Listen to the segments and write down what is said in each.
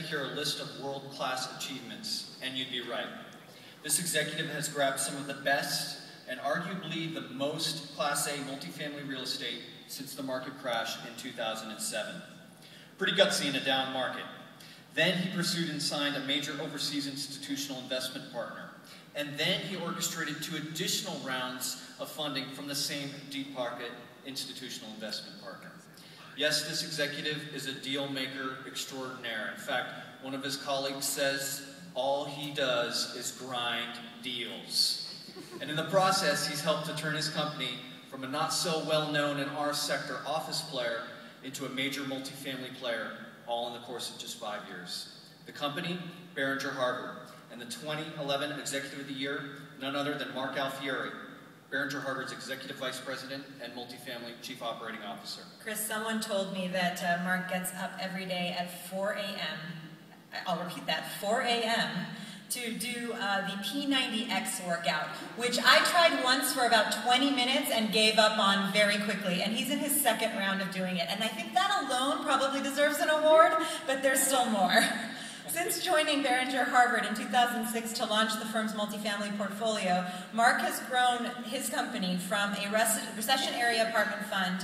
hear a list of world-class achievements, and you'd be right. This executive has grabbed some of the best and arguably the most Class A multifamily real estate since the market crash in 2007. Pretty gutsy in a down market. Then he pursued and signed a major overseas institutional investment partner. And then he orchestrated 2 additional rounds of funding from the same deep pocket institutional investment partner. Yes, this executive is a deal maker extraordinaire. In fact, one of his colleagues says all he does is grind deals. And in the process, he's helped to turn his company from a not so well-known in our sector office player into a major multifamily player, all in the course of just 5 years. The company, Behringer Harvard, and the 2011 Executive of the Year, none other than Mark Alfieri, Behringer Harvard's Executive Vice President and Multifamily Chief Operating Officer. Chris, someone told me that Mark gets up every day at 4 a.m. I'll repeat that, 4 a.m. to do the P90X workout, which I tried once for about 20 minutes and gave up on very quickly, and he's in his 2nd round of doing it. And I think that alone probably deserves an award, but there's still more. Since joining Behringer Harvard in 2006 to launch the firm's multifamily portfolio, Mark has grown his company from a recession area apartment fund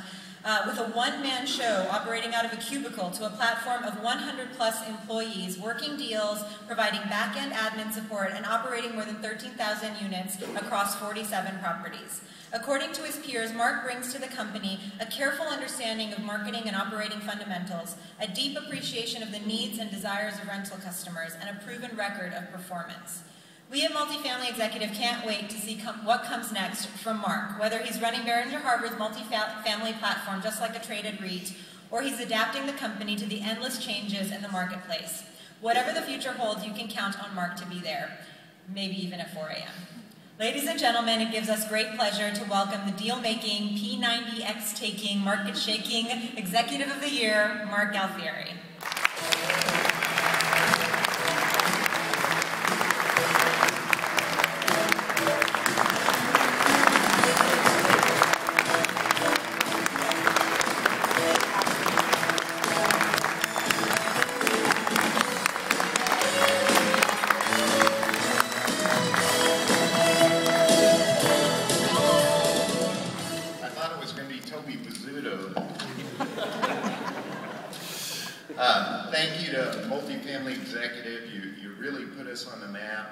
with a one-man show operating out of a cubicle to a platform of 100+ employees, working deals, providing back-end admin support, and operating more than 13,000 units across 47 properties. According to his peers, Mark brings to the company a careful understanding of marketing and operating fundamentals, a deep appreciation of the needs and desires of rental customers, and a proven record of performance. We at Multifamily Executive can't wait to see what comes next from Mark, whether he's running Behringer Harvard's multifamily platform just like a traded REIT, or he's adapting the company to the endless changes in the marketplace. Whatever the future holds, you can count on Mark to be there, maybe even at 4 a.m. Ladies and gentlemen, it gives us great pleasure to welcome the deal-making, P90X-taking, market-shaking Executive of the Year, Mark Alfieri. Thank you to Multifamily Executive. You really put us on the map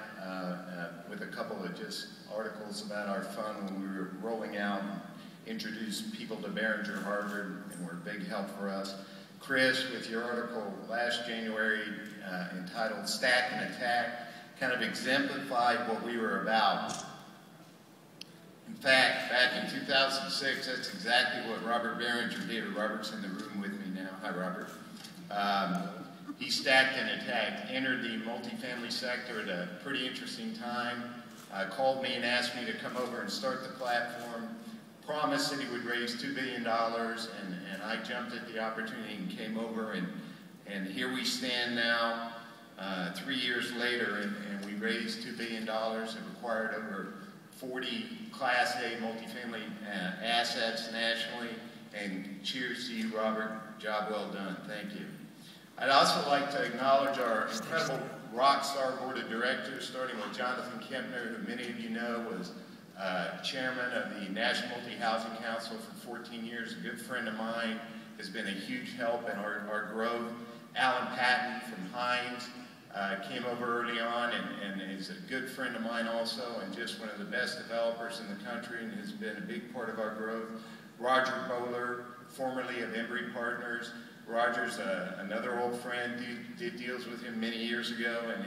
with a couple of just articles about our fund when we were rolling out and introduced people to Behringer Harvard, and were a big help for us. Chris, with your article last January entitled Stack and Attack, kind of exemplified what we were about. In fact, back in 2006, that's exactly what Robert Behringer did. Robert's in the room with me now. Hi, Robert. He stacked and attacked, entered the multifamily sector at a pretty interesting time, called me and asked me to come over and start the platform, promised that he would raise $2 billion, and I jumped at the opportunity and came over, and here we stand now, 3 years later, and we raised $2 billion, have acquired over 40 Class A multifamily assets nationally, and cheers to you, Robert. Job well done. Thank you. I'd also like to acknowledge our incredible rock star board of directors, starting with Jonathan Kempner, who many of you know was chairman of the National Multi-Housing Council for 14 years, a good friend of mine, has been a huge help in our growth. Alan Patton from Hines came over early on and is a good friend of mine also, and just one of the best developers in the country, and has been a big part of our growth. Roger Bowler, formerly of Embry Partners. Roger's another old friend, did deals with him many years ago, and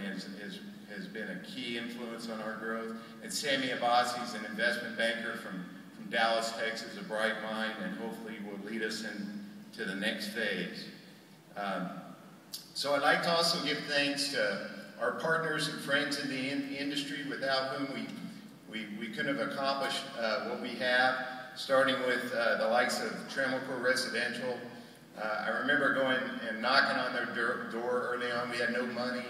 has been a key influence on our growth. And Sammy Abbasi is an investment banker from Dallas, Texas, a bright mind, and hopefully will lead us into the next phase. So I'd like to also give thanks to our partners and friends in the industry, without whom we couldn't have accomplished what we have, starting with the likes of Trammellcore Residential. I remember going and knocking on their door early on. We had no money.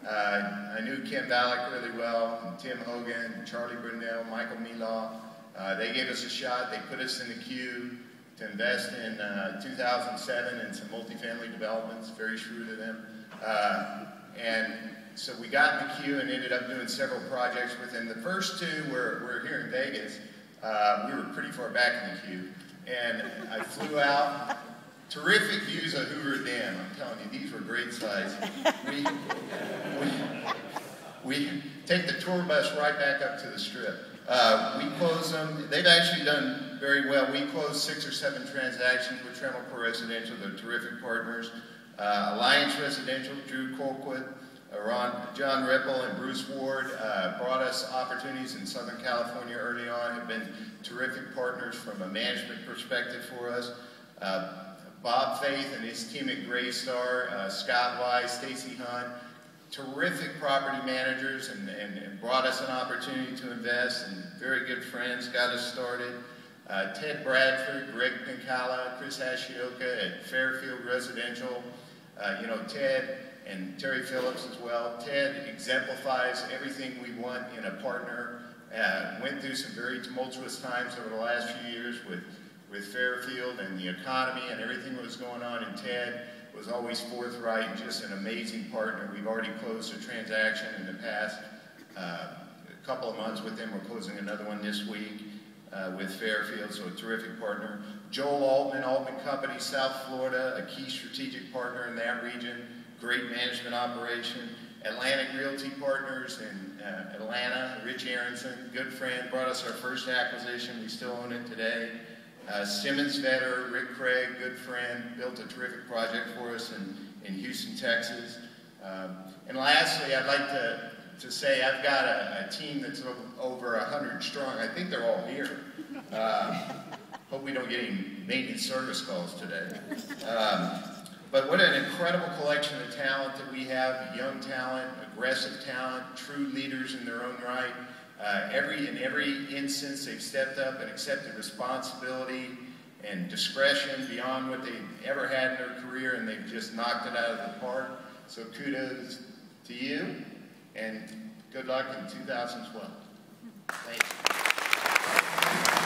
I knew Ken Valek really well, and Tim Hogan, and Charlie Brunel, Michael Milaw. They gave us a shot. They put us in the queue to invest in 2007 in some multifamily developments. Very shrewd of them. And so we got in the queue and ended up doing several projects with him. The first two were here in Vegas. We were pretty far back in the queue. And I flew out. Terrific views of Hoover Dam. I'm telling you, these were great sights. We take the tour bus right back up to the Strip. We close them. They've actually done very well. We closed 6 or 7 transactions with Tremolco Residential. They're terrific partners. Alliance Residential, Drew Colquitt, John Ripple, and Bruce Ward brought us opportunities in Southern California early on, have been terrific partners from a management perspective for us. Bob Faith and his team at Graystar, Scott Wise, Stacy Hunt, terrific property managers and brought us an opportunity to invest, and very good friends got us started. Ted Bradford, Greg Pincala, Chris Ashioka at Fairfield Residential. You know, Ted and Terry Phillips as well. Ted exemplifies everything we want in a partner. Went through some very tumultuous times over the last few years with Fairfield and the economy and everything that was going on, and Ted was always forthright and just an amazing partner. We've already closed a transaction in the past couple of months with them. We're closing another one this week with Fairfield, so a terrific partner. Joel Altman, Altman Company, South Florida, a key strategic partner in that region, great management operation. Atlantic Realty Partners in Atlanta, Rich Aronson, good friend, brought us our first acquisition. We still own it today. Simmons Vetter, Rick Craig, good friend, built a terrific project for us in Houston, Texas. And lastly, I'd like to say I've got a team that's over 100 strong. I think they're all here. Hope we don't get any maintenance service calls today. But what an incredible collection of talent that we have, young talent, aggressive talent, true leaders in their own right. In every instance, they've stepped up and accepted responsibility and discretion beyond what they've ever had in their career, and they've just knocked it out of the park. So kudos to you, and good luck in 2012. Thank you.